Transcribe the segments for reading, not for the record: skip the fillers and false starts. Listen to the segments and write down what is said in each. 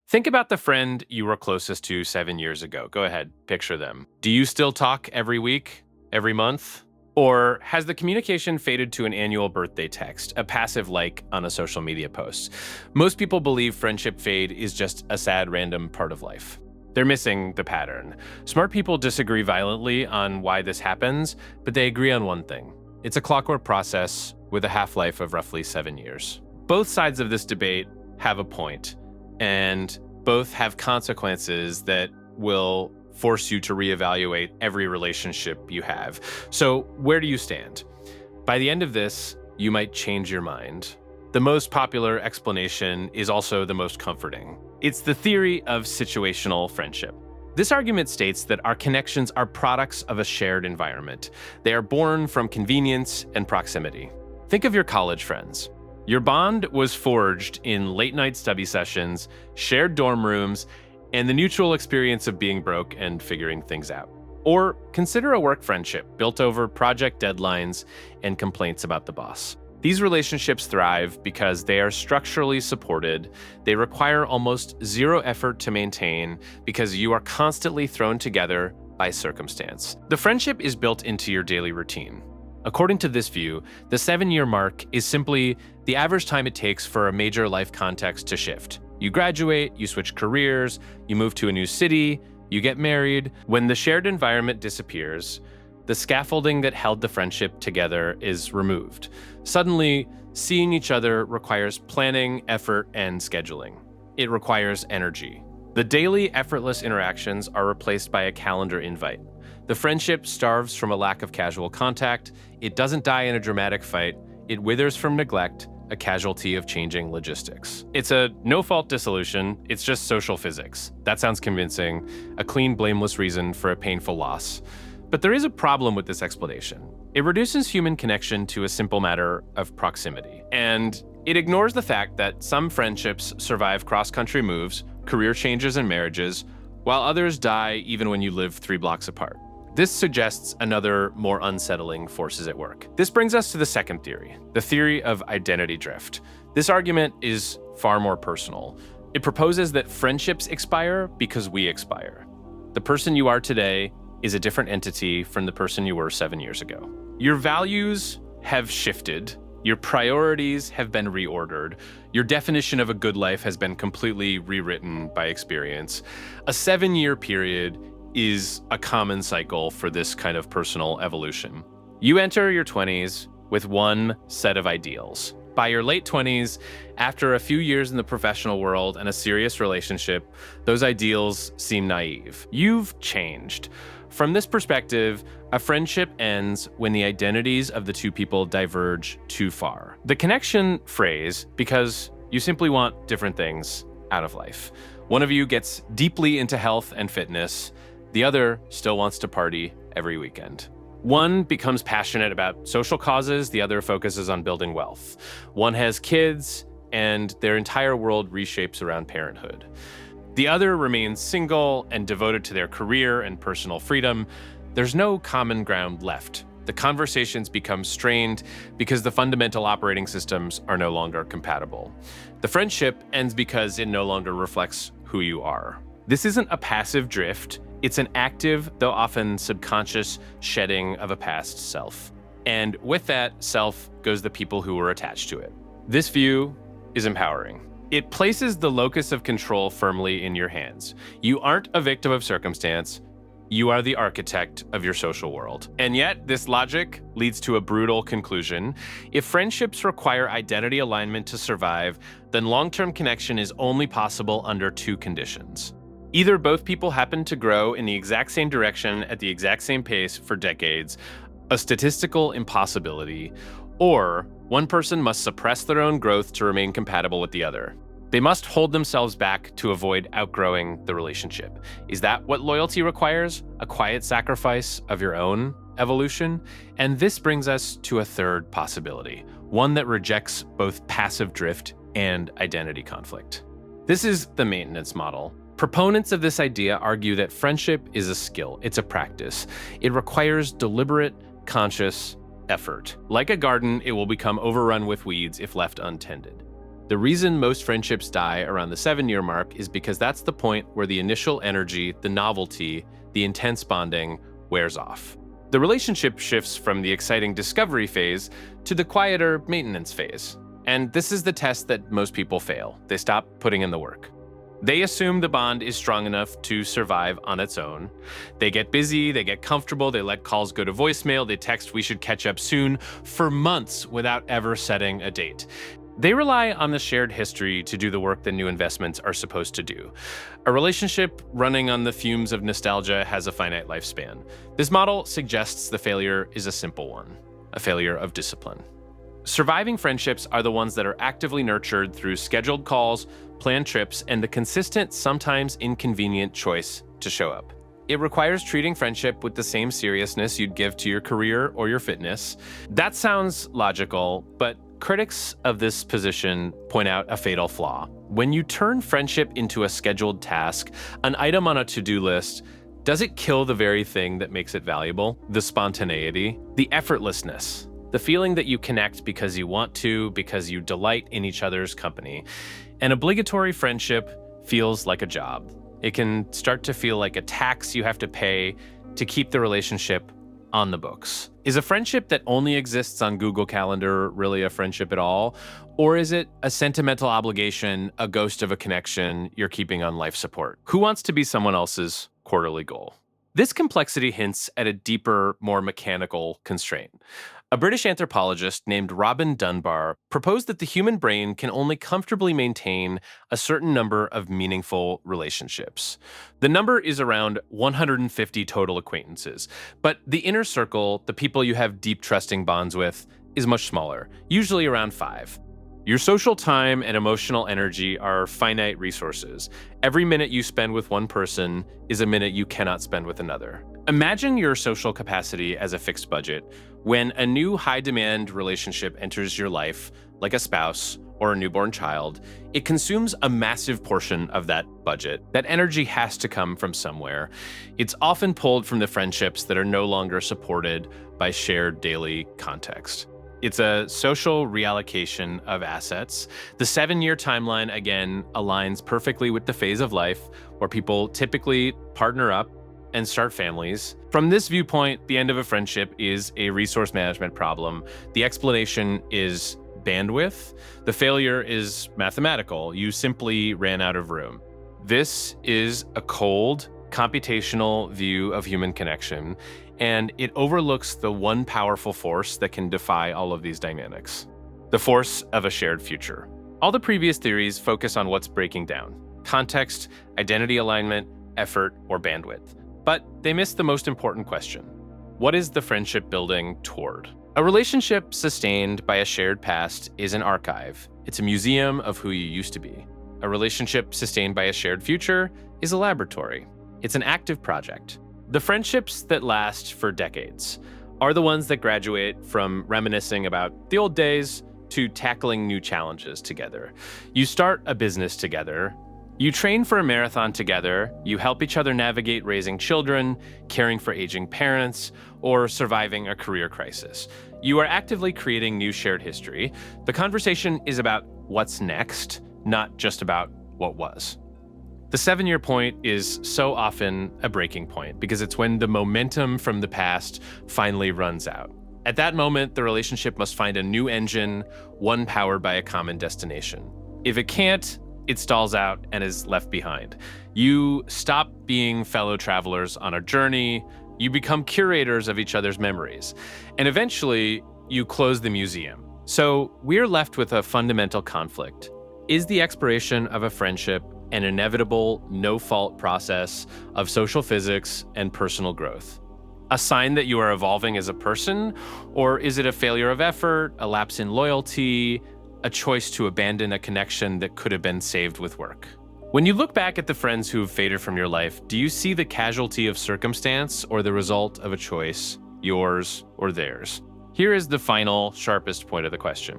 Think about the friend you were closest to 7 years ago. Go ahead, picture them. Do you still talk every week, every month? Or has the communication faded to an annual birthday text, a passive like on a social media post? Most people believe friendship fade is just a sad random part of life. They're missing the pattern. Smart people disagree violently on why this happens, but they agree on one thing. It's a clockwork process with a half-life of roughly 7 years. Both sides of this debate have a point, and both have consequences that will force you to reevaluate every relationship you have. So, where do you stand? By the end of this, you might change your mind. The most popular explanation is also the most comforting. It's the theory of situational friendship. This argument states that our connections are products of a shared environment. They are born from convenience and proximity. Think of your college friends. Your bond was forged in late-night study sessions, shared dorm rooms, and the mutual experience of being broke and figuring things out. Or consider a work friendship built over project deadlines and complaints about the boss. These relationships thrive because they are structurally supported. They require almost zero effort to maintain because you are constantly thrown together by circumstance. The friendship is built into your daily routine. According to this view, the 7-year mark is simply the average time it takes for a major life context to shift. You graduate, you switch careers, you move to a new city, you get married. When the shared environment disappears, the scaffolding that held the friendship together is removed. Suddenly, seeing each other requires planning, effort, and scheduling. It requires energy. The daily, effortless interactions are replaced by a calendar invite. The friendship starves from a lack of casual contact. It doesn't die in a dramatic fight. It withers from neglect, a casualty of changing logistics. It's a no-fault dissolution. It's just social physics. That sounds convincing, a clean, blameless reason for a painful loss. But there is a problem with this explanation. It reduces human connection to a simple matter of proximity. And it ignores the fact that some friendships survive cross-country moves, career changes, and marriages, while others die even when you live 3 blocks apart. This suggests another, more unsettling forces at work. This brings us to the second theory, the theory of identity drift. This argument is far more personal. It proposes that friendships expire because we expire. The person you are today is a different entity from the person you were 7 years ago. Your values have shifted. Your priorities have been reordered. Your definition of a good life has been completely rewritten by experience. A 7-year period is a common cycle for this kind of personal evolution. You enter your 20s with one set of ideals. By your late 20s, after a few years in the professional world and a serious relationship, those ideals seem naive. You've changed. From this perspective, a friendship ends when the identities of the two people diverge too far. The connection frays because you simply want different things out of life. One of you gets deeply into health and fitness. The other still wants to party every weekend. One becomes passionate about social causes, the other focuses on building wealth. One has kids, and their entire world reshapes around parenthood. The other remains single and devoted to their career and personal freedom. There's no common ground left. The conversations become strained because the fundamental operating systems are no longer compatible. The friendship ends because it no longer reflects who you are. This isn't a passive drift. It's an active, though often subconscious, shedding of a past self. And with that self goes the people who were attached to it. This view is empowering. It places the locus of control firmly in your hands. You aren't a victim of circumstance. You are the architect of your social world. And yet, this logic leads to a brutal conclusion. If friendships require identity alignment to survive, then long-term connection is only possible under 2 conditions. Either both people happen to grow in the exact same direction at the exact same pace for decades, a statistical impossibility, or one person must suppress their own growth to remain compatible with the other. They must hold themselves back to avoid outgrowing the relationship. Is that what loyalty requires? A quiet sacrifice of your own evolution? And this brings us to a third possibility, one that rejects both passive drift and identity conflict. This is the maintenance model. Proponents of this idea argue that friendship is a skill, it's a practice. It requires deliberate, conscious effort. Like a garden, it will become overrun with weeds if left untended. The reason most friendships die around the 7-year mark is because that's the point where the initial energy, the novelty, the intense bonding wears off. The relationship shifts from the exciting discovery phase to the quieter maintenance phase. And this is the test that most people fail. They stop putting in the work. They assume the bond is strong enough to survive on its own. They get busy, they get comfortable, they let calls go to voicemail, they text "we should catch up soon" for months without ever setting a date. They rely on the shared history to do the work that new investments are supposed to do. A relationship running on the fumes of nostalgia has a finite lifespan. This model suggests the failure is a simple one, a failure of discipline. Surviving friendships are the ones that are actively nurtured through scheduled calls, planned trips, and the consistent, sometimes inconvenient choice to show up. It requires treating friendship with the same seriousness you'd give to your career or your fitness. That sounds logical, but critics of this position point out a fatal flaw. When you turn friendship into a scheduled task, an item on a to-do list, does it kill the very thing that makes it valuable? The spontaneity, the effortlessness, the feeling that you connect because you want to, because you delight in each other's company. An obligatory friendship feels like a job. It can start to feel like a tax you have to pay to keep the relationship on the books. Is a friendship that only exists on Google Calendar really a friendship at all? Or is it a sentimental obligation, a ghost of a connection you're keeping on life support? Who wants to be someone else's quarterly goal? This complexity hints at a deeper, more mechanical constraint. A British anthropologist named Robin Dunbar proposed that the human brain can only comfortably maintain a certain number of meaningful relationships. The number is around 150 total acquaintances, but the inner circle, the people you have deep trusting bonds with, is much smaller, usually around 5. Your social time and emotional energy are finite resources. Every minute you spend with one person is a minute you cannot spend with another. Imagine your social capacity as a fixed budget. When a new high-demand relationship enters your life, like a spouse or a newborn child, it consumes a massive portion of that budget. That energy has to come from somewhere. It's often pulled from the friendships that are no longer supported by shared daily context. It's a social reallocation of assets. The 7-year timeline, again, aligns perfectly with the phase of life where people typically partner up and start families. From this viewpoint, the end of a friendship is a resource management problem. The explanation is bandwidth. The failure is mathematical. You simply ran out of room. This is a cold, computational view of human connection, and it overlooks the one powerful force that can defy all of these dynamics: the force of a shared future. All the previous theories focus on what's breaking down: context, identity alignment, effort, or bandwidth. But they miss the most important question: what is the friendship building toward? A relationship sustained by a shared past is an archive. It's a museum of who you used to be. A relationship sustained by a shared future is a laboratory. It's an active project. The friendships that last for decades are the ones that graduate from reminiscing about the old days to tackling new challenges together. You start a business together. You train for a marathon together. You help each other navigate raising children, caring for aging parents, or surviving a career crisis. You are actively creating new shared history. The conversation is about what's next, not just about what was. The 7-year point is so often a breaking point because it's when the momentum from the past finally runs out. At that moment, the relationship must find a new engine, one powered by a common destination. If it can't, it stalls out and is left behind. You stop being fellow travelers on a journey. You become curators of each other's memories. And eventually, you close the museum. So we're left with a fundamental conflict. Is the expiration of a friendship an inevitable, no-fault process of social physics and personal growth? A sign that you are evolving as a person? Or is it a failure of effort, a lapse in loyalty, a choice to abandon a connection that could have been saved with work? When you look back at the friends who have faded from your life, do you see the casualty of circumstance or the result of a choice, yours or theirs? Here is the final, sharpest point of the question.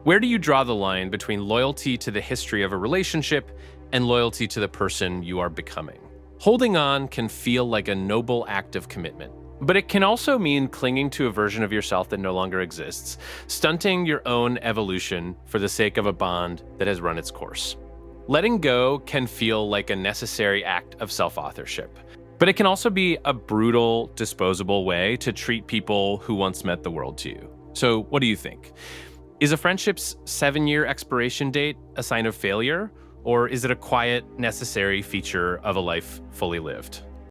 Where do you draw the line between loyalty to the history of a relationship and loyalty to the person you are becoming? Holding on can feel like a noble act of commitment. But it can also mean clinging to a version of yourself that no longer exists, stunting your own evolution for the sake of a bond that has run its course. Letting go can feel like a necessary act of self-authorship, but it can also be a brutal, disposable way to treat people who once meant the world to you. So, what do you think? Is a friendship's 7-year expiration date a sign of failure, or is it a quiet, necessary feature of a life fully lived?